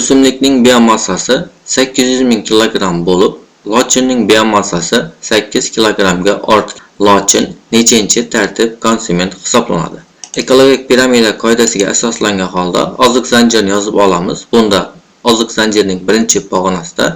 o'simlikning biomassasi 800 ming kilogramm bo'lib, lochinning biomassasi 8 kilogrammga ortgan. Lochin nechanchi tartib konsument hisoblanadi? Ekologik piramida qoidasiga asoslangan holda oziq zanjirini yozib olamiz. Bunda oziq zanjirining birinchi pog'onasida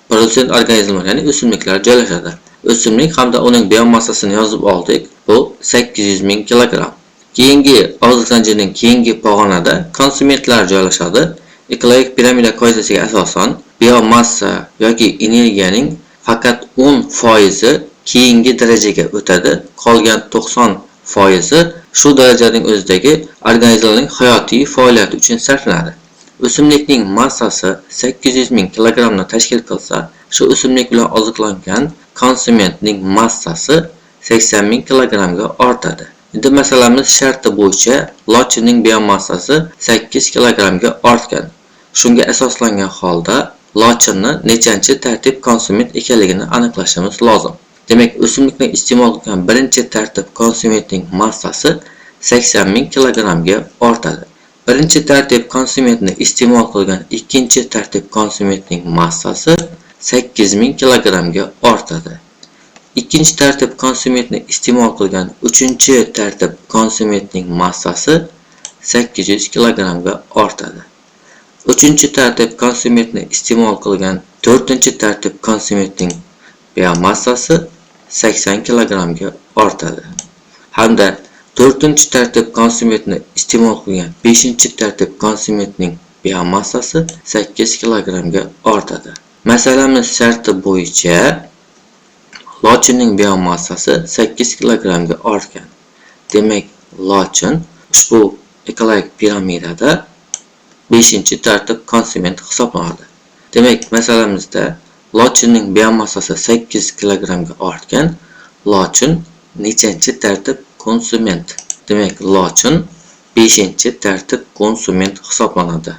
produsent organizmlar, ya'ni o'simliklar joylashadi. O'simlik hamda uning biomassasini yozib oldik. Bu 800 ming kilogramm. Keyingi oziq zanjirining keyingi pog'onada konsumentlar joylashadi. Ekologik piramida qoidasiga asosan biomassa yoki energiyaning faqat 10% keyingi darajaga o'tadi. Qolgan 90% shu darajaning o'zidagi organizmning hayotiy faoliyati uchun sarflanadi. O'simlikning massasi 800 ming kilogrammni tashkil qilsa, shu o'simlik bilan oziqlangan konsumentning massasi 80 ming kilogrammga ortadi. Endi masalamiz sharti bo'yicha lochinning biomassasi 8 kilogrammga ortgan. Shunga asoslangan holda lochinni nechanchi tartib konsument ekanligini aniqlashimiz lozim. Demak, o'simlikni iste'mol qilgan birinchi tartib konsumentning massasi 80 ming kilogrammga ortadi. Birinchi tartib konsumentni iste'mol qilgan ikkinchi tartib konsumentning massasi 8 ming kilogrammga ortadi. Ikkinchi tartib konsumentni iste'mol qilgan uchinchi tartib konsumentning massasi 800 kilogrammga ortadi. Uchinchi tartib konsumentni iste'mol qilgan to'rtinchi tartib konsumentning biomassasi 80 kilogrammga ortadi. Hamda to'rtinchi tartib konsumentni iste'mol qilgan beshinchi tartib konsumentning biomassasi 8 kilogrammga ortadi. Masalamiz sharti bo'yicha lochinning biomassasi 8 kilogrammga ortgan. Demak, lochin ushbu ekologik piramidada 5-tartib konsument hisoblanadi. Demak, masalamizda lochinning biomassasi 8 kilogrammga ortgan. Lochin nechanchi tartib konsument? Demak, lochin 5-tartib konsument hisoblanadi.